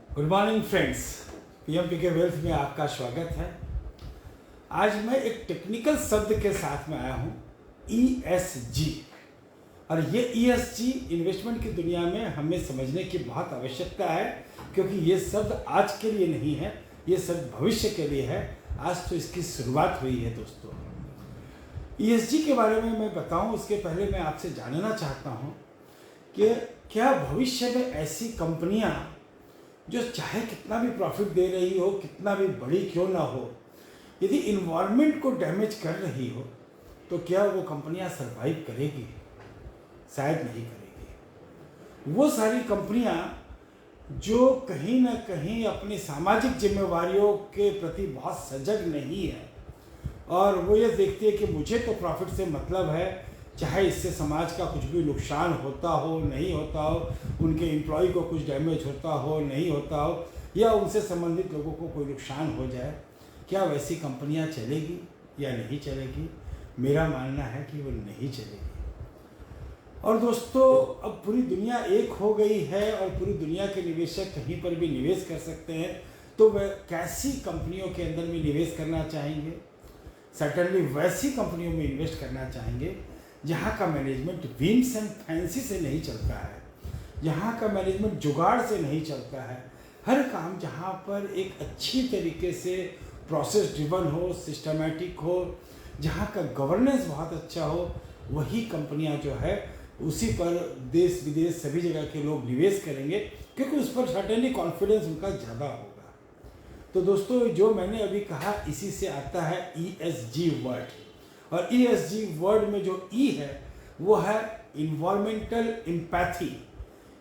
Good morning friends, पीएमपीके wealth में आपका स्वागत है। आज मैं एक टेक्निकल शब्द के साथ में आया हूँ, ईएसजी। और ये ईएसजी इन्वेस्टमेंट की दुनिया में हमें समझने की बहुत आवश्यकता है, क्योंकि ये शब्द आज के लिए नहीं है, ये शब्द भविष्य के लिए है। आज तो इसकी शुरुआत हुई है दोस्तों। ईएसजी के बारे में मैं बताऊं उसके पहले मैं आपसे जानना चाहता हूं कि क्या भविष्य में ऐसी कंपनियां जो चाहे कितना भी प्रॉफिट दे रही हो, कितना भी बड़ी क्यों ना हो, यदि इन्वायरमेंट को डैमेज कर रही हो तो क्या वो कंपनियां सरवाइव करेगी? शायद नहीं करेगी। वो सारी कंपनियां जो कहीं ना कहीं अपनी सामाजिक जिम्मेवारियों के प्रति बहुत सजग नहीं है और वो ये देखती है कि मुझे तो प्रॉफिट से मतलब है, चाहे इससे समाज का कुछ भी नुकसान होता हो नहीं होता हो, उनके एम्प्लॉय को कुछ डैमेज होता हो नहीं होता हो, या उनसे संबंधित लोगों को कोई नुकसान हो जाए, क्या वैसी कंपनियां चलेगी या नहीं चलेगी? मेरा मानना है कि वो नहीं चलेगी। और दोस्तों, अब पूरी दुनिया एक हो गई है और पूरी दुनिया के निवेशक कहीं पर भी निवेश कर सकते हैं, तो वह कैसी कंपनियों के अंदर में निवेश करना चाहेंगे? सर्टेनली वैसी कंपनियों में इन्वेस्ट करना चाहेंगे जहाँ का मैनेजमेंट विंग्स एंड फैंसी से नहीं चलता है, जहाँ का मैनेजमेंट जुगाड़ से नहीं चलता है। हर काम जहाँ पर एक अच्छी तरीके से प्रोसेस ड्रिवन हो, सिस्टमैटिक हो, जहाँ का गवर्नेंस बहुत अच्छा हो, वही कंपनियाँ जो है उसी पर देश विदेश सभी जगह के लोग निवेश करेंगे, क्योंकि उस पर सर्टेनली कॉन्फिडेंस उनका ज़्यादा होगा। तो दोस्तों, जो मैंने अभी कहा इसी से आता है ईएसजी वर्ड। और ईएसजी वर्ड में जो ई है वो है इन्वायरमेंटल एम्पैथी,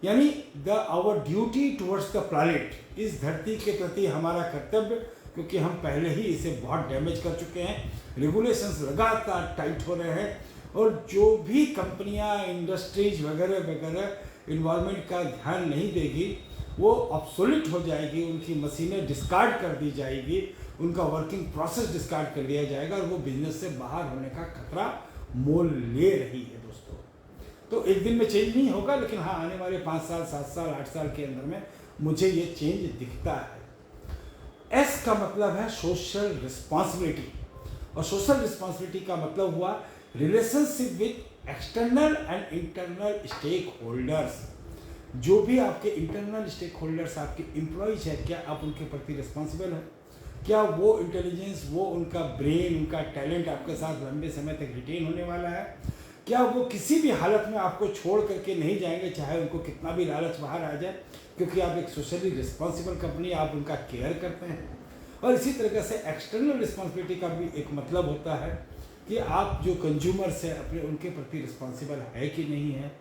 यानी our duty towards the planet. इस धरती के प्रति हमारा कर्तव्य, क्योंकि हम पहले ही इसे बहुत डैमेज कर चुके हैं, रेगुलेशंस लगातार टाइट हो रहे हैं, और जो भी कंपनियां, इंडस्ट्रीज वगैरह वगैरह इन्वायरमेंट का ध्यान नहीं देगी वो ऑब्सोलीट हो जाएगी, उनकी मशीनें डिस्कार्ड कर दी जाएगी, उनका वर्किंग प्रोसेस डिस्कार्ड कर दिया जाएगा और वो बिजनेस से बाहर होने का खतरा मोल ले रही है दोस्तों। तो एक दिन में चेंज नहीं होगा, लेकिन हाँ, आने वाले 5 साल 7 साल 8 साल के अंदर में मुझे ये चेंज दिखता है। एस का मतलब है सोशल रिस्पॉन्सिबिलिटी, और सोशल रिस्पॉन्सिबिलिटी का मतलब हुआ relationship with external and internal stakeholders. जो भी आपके इंटरनल स्टेक होल्डर्स, आपके एम्प्लॉयज है, क्या आप उनके प्रति रिस्पॉन्सिबल हैं? क्या वो इंटेलिजेंस, वो उनका ब्रेन, उनका टैलेंट आपके साथ लंबे समय तक रिटेन होने वाला है? क्या वो किसी भी हालत में आपको छोड़ करके नहीं जाएंगे, चाहे उनको कितना भी लालच बाहर आ जाए, क्योंकि आप एक सोशली रिस्पॉन्सिबल कंपनी, आप उनका केयर करते हैं। और इसी तरीके से एक्सटर्नल रिस्पॉन्सिबिलिटी का भी एक मतलब होता है कि आप जो कंज्यूमर्स हैं अपने, उनके प्रति रिस्पॉन्सिबल है कि नहीं है,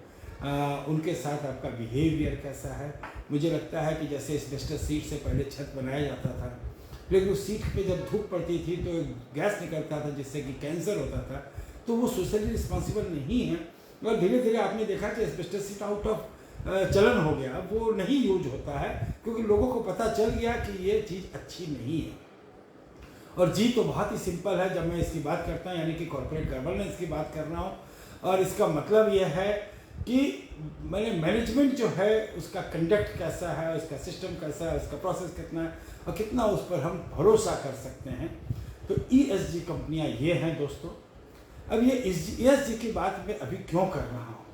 उनके साथ आपका बिहेवियर कैसा है। मुझे लगता है कि जैसे एस्बेस्टस सीट से पहले छत बनाया जाता था, लेकिन उस सीट पे जब धूप पड़ती थी तो गैस निकलता था जिससे कि कैंसर होता था, तो वो सोशली रिस्पॉन्सिबल नहीं है। और धीरे धीरे आपने देखा कि एस्बेस्टस सीट आउट ऑफ चलन हो गया, वो नहीं यूज होता है, क्योंकि लोगों को पता चल गया कि ये चीज़ अच्छी नहीं है। और जी तो बहुत ही सिंपल है जब मैं इसकी बात करता हूँ, यानी कि कॉर्पोरेट गवर्नेंस की बात कर रहा हूँ। और इसका मतलब यह है कि मैनेजमेंट जो है उसका कंडक्ट कैसा है, उसका सिस्टम कैसा है, उसका प्रोसेस कितना है और कितना उस पर हम भरोसा कर सकते हैं। तो ईएसजी कंपनियां ये हैं दोस्तों। अब ये ईएसजी की बात मैं अभी क्यों कर रहा हूँ?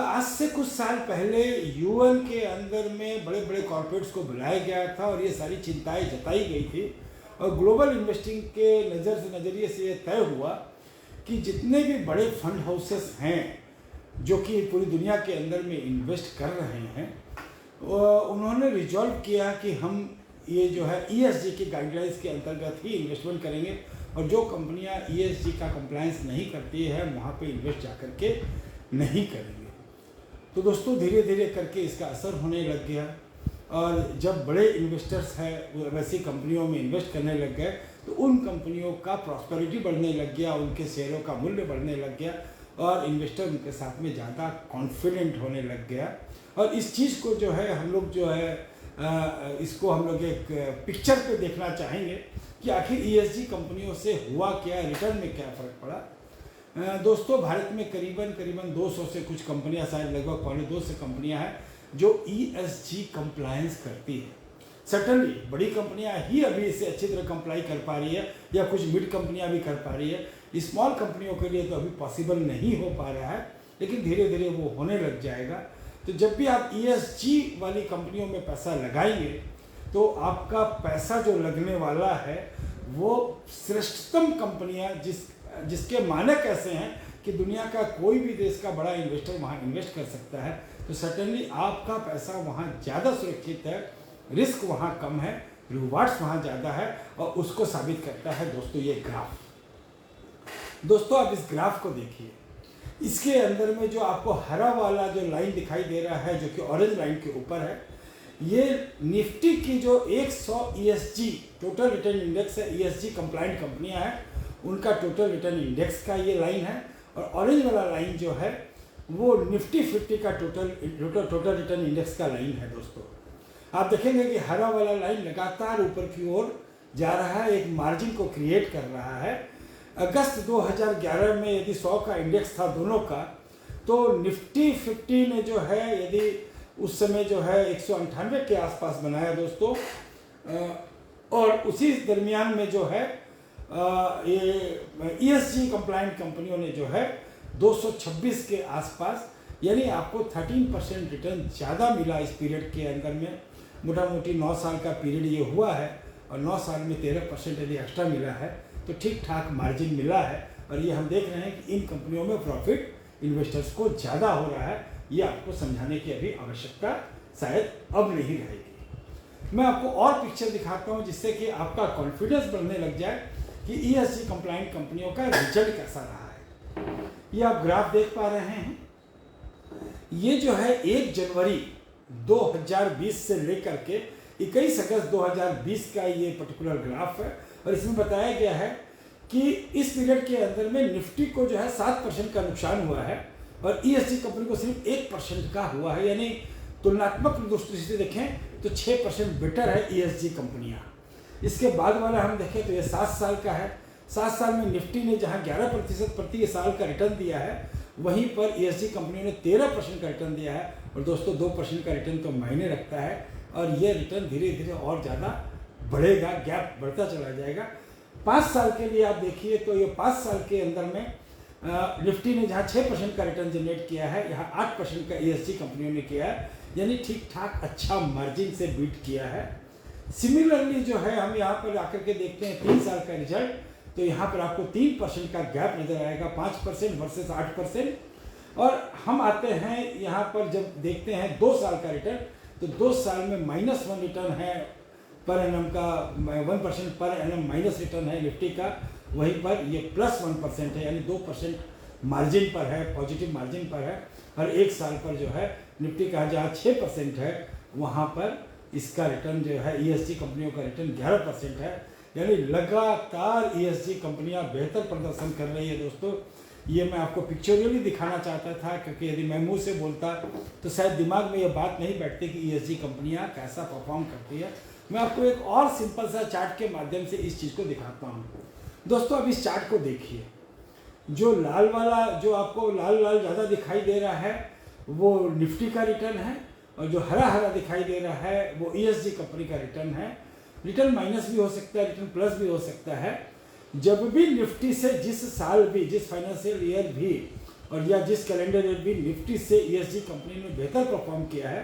आज से कुछ साल पहले यूएन के अंदर में बड़े बड़े कॉर्पोरेट्स को बुलाया गया था और ये सारी चिंताएं जताई गई थी, और ग्लोबल इन्वेस्टिंग के नज़रिए से ये तय हुआ कि जितने भी बड़े फंड हाउसेस हैं जो कि पूरी दुनिया के अंदर में इन्वेस्ट कर रहे हैं, उन्होंने रिजॉल्व किया कि हम ये जो है ईएसजी की गाइडलाइंस के अंतर्गत ही इन्वेस्टमेंट करेंगे, और जो कंपनियां ईएसजी का कंप्लायंस नहीं करती है वहाँ पे इन्वेस्ट जा करके नहीं करेंगे। तो दोस्तों, धीरे धीरे करके इसका असर होने लग गया, और जब बड़े इन्वेस्टर्स हैं वैसी कंपनियों में इन्वेस्ट करने लग गए तो उन कंपनियों का प्रॉस्पेरिटी बढ़ने लग गया, उनके शेयरों का मूल्य बढ़ने लग गया, और इन्वेस्टर उनके साथ में ज़्यादा कॉन्फिडेंट होने लग गया। और इस चीज़ को जो है हम लोग जो है इसको हम लोग एक पिक्चर पे देखना चाहेंगे कि आखिर ईएसजी कंपनियों से हुआ क्या, रिटर्न में क्या फ़र्क पड़ा। दोस्तों, भारत में करीबन 200 से कुछ कंपनियां, शायद लगभग 250 कंपनियां हैं जो ESG कंप्लायंस करती है। सर्टनली बड़ी कंपनियां ही अभी इसे अच्छी तरह कंप्लाई कर पा रही है, या कुछ मिड कंपनियां भी कर पा रही है। स्मॉल कंपनियों के लिए तो अभी पॉसिबल नहीं हो पा रहा है, लेकिन धीरे धीरे वो होने लग जाएगा। तो जब भी आप ESG वाली कंपनियों में पैसा लगाएंगे तो आपका पैसा जो लगने वाला है वो श्रेष्ठतम कंपनियां जिसके मानक ऐसे हैं कि दुनिया का कोई भी देश का बड़ा इन्वेस्टर वहाँ इन्वेस्ट कर सकता है। तो सर्टेनली आपका पैसा वहाँ ज़्यादा सुरक्षित है, रिस्क वहाँ कम है, रिवार्ड्स वहाँ ज़्यादा है, और उसको साबित करता है दोस्तों ये ग्राफ। दोस्तों आप इस ग्राफ को देखिए, इसके अंदर में जो आपको हरा वाला जो लाइन दिखाई दे रहा है जो कि ऑरेंज लाइन के ऊपर है, ये निफ्टी की जो 100 ESG टोटल रिटर्न इंडेक्स है, ESG कंप्लाइंट कंपनियां हैं, उनका टोटल रिटर्न इंडेक्स का ये लाइन है। और ऑरेंज वाला लाइन जो है वो निफ्टी 50 का टोटल रिटर्न इंडेक्स का लाइन है। दोस्तों आप देखेंगे कि हरा वाला लाइन लगातार ऊपर की ओर जा रहा है, एक मार्जिन को क्रिएट कर रहा है। अगस्त 2011 में यदि 100 का इंडेक्स था दोनों का, तो निफ्टी 50 ने जो है यदि उस समय जो है 198 के आसपास बनाया दोस्तों, और उसी दरमियान में जो है ये ESG कंप्लाइंट कंपनियों ने जो है 226 के आसपास, यानी आपको 13% रिटर्न ज़्यादा मिला इस पीरियड के अंदर में। मोटा मोटी 9 साल का पीरियड ये हुआ है, और 9 साल में 13% यदि एक्स्ट्रा मिला है तो ठीक ठाक मार्जिन मिला है। और ये हम देख रहे हैं कि इन कंपनियों में प्रॉफिट इन्वेस्टर्स को ज़्यादा हो रहा है। ये आपको समझाने की अभी आवश्यकता शायद अब नहीं रहेगी। मैं आपको और पिक्चर दिखाता हूँ जिससे कि आपका कॉन्फिडेंस बढ़ने लग जाए कि ESG कंप्लाइंट कंपनियों का रिजल्ट कैसा रहा है। ये आप ग्राफ देख पा रहे हैं, ये जो है 1 जनवरी 2020 से लेकर के 21 अगस्त 2020 का ये पर्टिकुलर ग्राफ है। और इसमें बताया गया है कि इस पीरियड के अंदर में निफ्टी को जो है 7% का नुकसान हुआ है, और ESG कंपनी को सिर्फ 1% का हुआ है। यानी तुलनात्मक दृष्टि से देखें तो 6% बेटर है ESG कंपनियां। इसके बाद वाला हम देखें तो ये 7 साल का है। 7 साल में निफ्टी ने जहां 11% प्रति साल का रिटर्न दिया है, वहीं पर ESG कंपनियों ने 13% का रिटर्न दिया है। और दोस्तों 2% का रिटर्न तो मायने रखता है, और ये रिटर्न धीरे धीरे और ज़्यादा बढ़ेगा, गैप बढ़ता चला जाएगा। 5 साल के लिए आप देखिए तो ये 5 साल के अंदर में निफ्टी ने जहाँ 6% का रिटर्न जनरेट किया है, यहाँ 8% का ESG कंपनियों ने किया है, यानी ठीक ठाक अच्छा मार्जिन से बीट किया है। सिमिलरली जो है हम यहाँ पर आकर के देखते हैं 3 साल का रिजल्ट, तो यहाँ पर आपको 3% का गैप नजर आएगा, 5% वर्सेस 8%। और हम आते हैं यहाँ पर जब देखते हैं 2 साल का रिटर्न, तो 2 साल में -1 रिटर्न है पर एनम का, 1% पर एनम माइनस रिटर्न है निफ्टी का, वहीं पर ये +1% है, यानी 2% मार्जिन पर है, पॉजिटिव मार्जिन पर है। और 1 साल पर जो है निफ्टी का जहाँ 6% है, वहाँ पर इसका रिटर्न जो है ESG कंपनियों का रिटर्न 11% है। यानी लगातार ESG कंपनियां बेहतर प्रदर्शन कर रही है। दोस्तों ये मैं आपको पिक्चोरियली दिखाना चाहता था, क्योंकि यदि मैं मुंह से बोलता तो शायद दिमाग में ये बात नहीं बैठती कि ESG कंपनियां कैसा परफॉर्म करती है। मैं आपको एक और सिंपल सा चार्ट के माध्यम से इस चीज़ को दिखाता हूँ। दोस्तों अब इस चार्ट को देखिए, जो लाल वाला, जो आपको लाल लाल ज़्यादा दिखाई दे रहा है वो निफ्टी का रिटर्न है, और जो हरा हरा दिखाई दे रहा है वो ESG कंपनी का रिटर्न है। रिटर्न माइनस भी हो सकता है, रिटर्न प्लस भी हो सकता है। जब भी निफ्टी से जिस साल भी, जिस फाइनेंशियल ईयर भी, और या जिस कैलेंडर ईयर भी निफ्टी से ESG कंपनी ने बेहतर परफॉर्म किया है,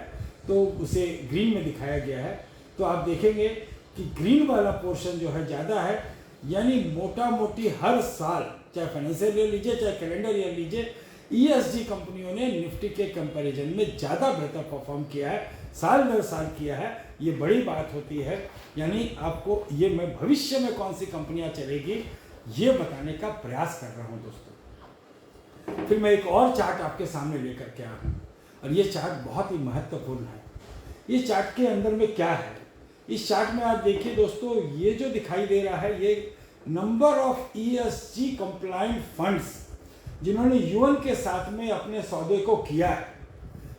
तो उसे ग्रीन में दिखाया गया है। तो आप देखेंगे कि ग्रीन वाला पोर्शन जो है ज़्यादा है, यानी मोटा मोटी हर साल, चाहे फाइनेंशियल ईयर लीजिए चाहे कैलेंडर ईयर लीजिए, ESG कंपनियों ने निफ्टी के कंपैरिजन में ज़्यादा बेहतर परफॉर्म किया है, साल दर साल किया है। ये बड़ी बात होती है। यानी आपको ये मैं भविष्य में कौन सी कंपनियां चलेगी ये बताने का प्रयास कर रहा हूं दोस्तों। फिर मैं एक और चार्ट आपके सामने लेकर के आया हूँ, और ये चार्ट बहुत ही महत्वपूर्ण है। ये चार्ट के अंदर में क्या है, इस चार्ट में आप देखिए दोस्तों, ये जो दिखाई दे रहा है ये number of ESG compliant funds जिन्होंने यूएन के साथ में अपने सौदे को किया है,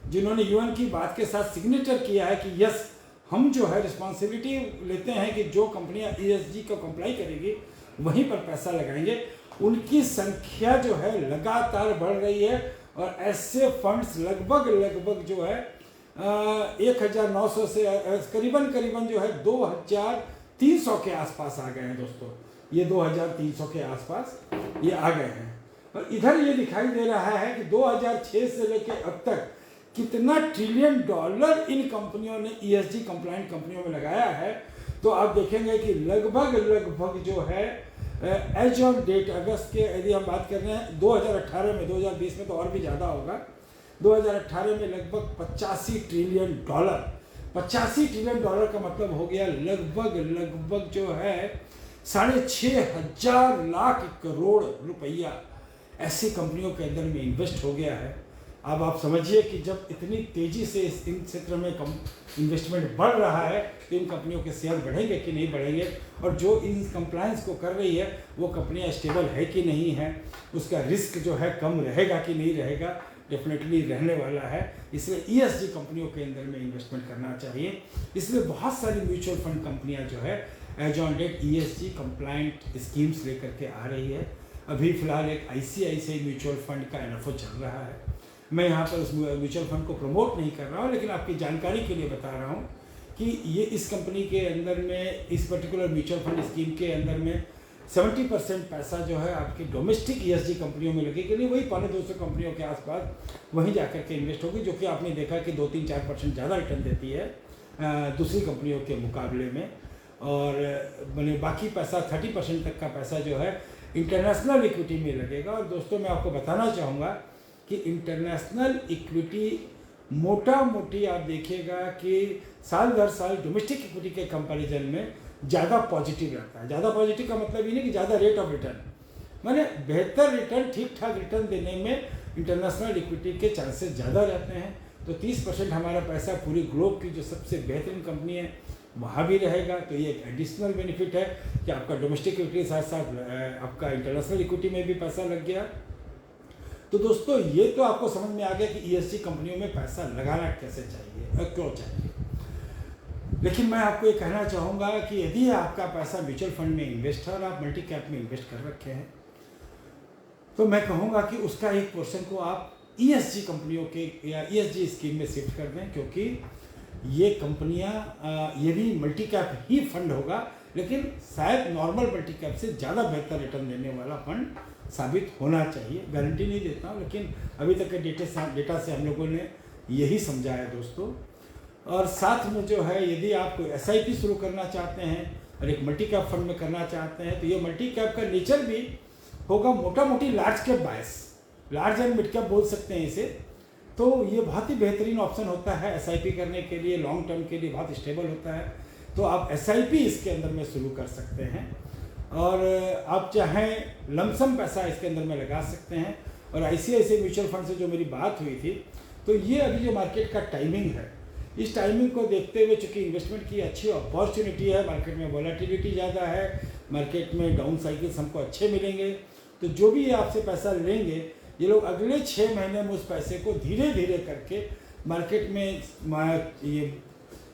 जिन्होंने यूएन की बात के साथ सिग्नेचर किया है कि यस हम जो है रिस्पॉन्सिबिलिटी लेते हैं कि जो कंपनियां ESG को कंप्लाई करेगी वहीं पर पैसा लगाएंगे, उनकी संख्या जो है लगातार बढ़ रही है। और ऐसे फंड्स लगभग जो है 1900 से करीबन करीबन जो है 2300 के आसपास आ गए हैं दोस्तों। ये 2300 के आसपास ये आ गए हैं। और इधर ये दिखाई दे रहा है कि 2006 से लेकर अब तक कितना ट्रिलियन डॉलर इन कंपनियों ने ESG कंप्लाइंट कंपनियों में लगाया है। तो आप देखेंगे कि लगभग जो है एज ऑन डेट अगस्त के, यदि हम बात कर रहे हैं 2018 में, 2020 में तो और भी ज़्यादा होगा, 2018 में लगभग 85 ट्रिलियन डॉलर। 85 ट्रिलियन डॉलर का मतलब हो गया लगभग जो है 6,500 लाख करोड़ रुपया ऐसी कंपनियों के अंदर में इन्वेस्ट हो गया है। अब आप समझिए कि जब इतनी तेज़ी से इन क्षेत्र में इन्वेस्टमेंट बढ़ रहा है तो इन कंपनियों के शेयर बढ़ेंगे कि नहीं बढ़ेंगे, और जो इन कंप्लायंस को कर रही है वो कंपनियां स्टेबल है कि नहीं है, उसका रिस्क जो है कम रहेगा कि नहीं रहेगा, डेफिनेटली रहने वाला है। इसलिए ESG कंपनियों के अंदर में इन्वेस्टमेंट करना चाहिए। इसलिए बहुत सारी म्यूचुअल फंड कंपनियाँ जो है as on date ESG compliant schemes लेकर के आ रही है। अभी फ़िलहाल एक ICICI म्यूचुअल फंड का NFO चल रहा है। मैं यहाँ पर उस म्यूचुअल फंड को प्रमोट नहीं कर रहा हूँ, लेकिन आपकी जानकारी के लिए बता रहा हूँ कि ये इस कंपनी के अंदर में, इस पर्टिकुलर म्यूचुअल फंड स्कीम के अंदर में 70% पैसा जो है आपकी डोमेस्टिक ESG कंपनियों में लगेगी, नहीं वही 250 कंपनियों के आसपास वहीं जा कर के इन्वेस्ट होगी, जो कि आपने देखा कि 2-3-4% ज़्यादा रिटर्न देती है दूसरी कंपनियों के मुकाबले में। और मैंने बाकी पैसा 30% तक का पैसा जो है इंटरनेशनल इक्विटी में लगेगा। और दोस्तों मैं आपको बताना चाहूँगा कि इंटरनेशनल इक्विटी मोटा मोटी आप देखिएगा कि साल दर साल डोमेस्टिक इक्विटी के कंपैरिजन में ज़्यादा पॉजिटिव रहता है। ज़्यादा पॉजिटिव का मतलब ये नहीं कि ज़्यादा रेट ऑफ रिटर्न, माने बेहतर रिटर्न, ठीक ठाक रिटर्न देने में इंटरनेशनल इक्विटी के चांसेस ज़्यादा रहते हैं। तो 30% हमारा पैसा पूरी ग्लोब की जो सबसे बेहतरीन कंपनी है वहाँ भी रहेगा। तो ये एक एडिशनल बेनिफिट है कि आपका डोमेस्टिक इक्विटी के साथ साथ आपका इंटरनेशनल इक्विटी में भी पैसा लग गया। तो दोस्तों ये तो आपको समझ में आ गया कि ESG कंपनियों में पैसा लगाना कैसे चाहिए और क्यों चाहिए। लेकिन मैं आपको ये कहना चाहूँगा कि यदि आपका पैसा म्यूचुअल फंड में इन्वेस्ट है और आप मल्टी कैप में इन्वेस्ट कर रखे हैं, तो मैं कहूँगा कि उसका एक पोर्शन को आप ESG कंपनियों के या ESG स्कीम में शिफ्ट कर दें, क्योंकि ये कंपनियाँ ये भी मल्टी कैप ही फंड होगा, लेकिन शायद नॉर्मल मल्टी कैप से ज़्यादा बेहतर रिटर्न देने वाला फंड साबित होना चाहिए। गारंटी नहीं देता हूँ, लेकिन अभी तक के डेटा से हम लोगों ने यही समझा है दोस्तों। और साथ में जो है यदि आप कोई SIP शुरू करना चाहते हैं और एक मल्टी कैप फंड में करना चाहते हैं, तो ये मल्टी कैप का नेचर भी होगा मोटा मोटी large cap bias, large and mid cap बोल सकते हैं इसे। तो ये बहुत ही बेहतरीन ऑप्शन होता है SIP करने के लिए, लॉन्ग टर्म के लिए बहुत स्टेबल होता है। तो आप SIP इसके अंदर में शुरू कर सकते हैं और आप चाहें लमसम पैसा इसके अंदर में लगा सकते हैं। और ICICI म्यूचुअल फंड से जो मेरी बात हुई थी, तो ये अभी जो मार्केट का टाइमिंग है, इस टाइमिंग को देखते हुए चूँकि इन्वेस्टमेंट की अच्छी अपॉर्चुनिटी है, मार्केट में वॉलेटिलिटी ज़्यादा है, मार्केट में डाउन साइकिल्स हमको अच्छे मिलेंगे, तो जो भी आपसे पैसा लेंगे ये लोग अगले 6 महीने में उस पैसे को धीरे धीरे करके मार्केट में ये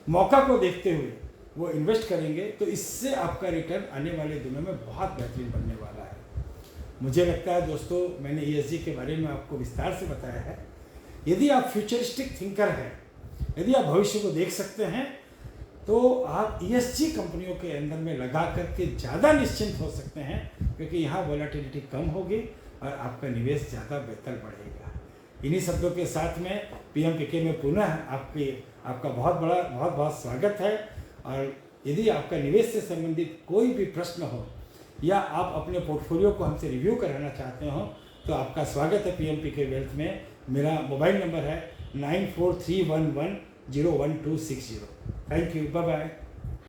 मौका को देखते हुए वो इन्वेस्ट करेंगे। तो इससे आपका रिटर्न आने वाले दिनों में बहुत बेहतरीन बनने वाला है। मुझे लगता है दोस्तों मैंने ESG के बारे में आपको विस्तार से बताया है। यदि आप फ्यूचरिस्टिक थिंकर हैं, यदि आप भविष्य को देख सकते हैं, तो आप ESG कंपनियों के अंदर में लगा करके ज़्यादा निश्चिंत हो सकते हैं, क्योंकि यहाँ वॉलेटिलिटी कम होगी और आपका निवेश ज़्यादा बेहतर बढ़ेगा। इन्हीं शब्दों के साथ में PMKK में पुनः आपका बहुत बहुत स्वागत है। और यदि आपका निवेश से संबंधित कोई भी प्रश्न हो या आप अपने पोर्टफोलियो को हमसे रिव्यू कराना चाहते हो, तो आपका स्वागत है PMPK वेल्थ में। मेरा मोबाइल नंबर है 9431101260। Thank you, bye bye.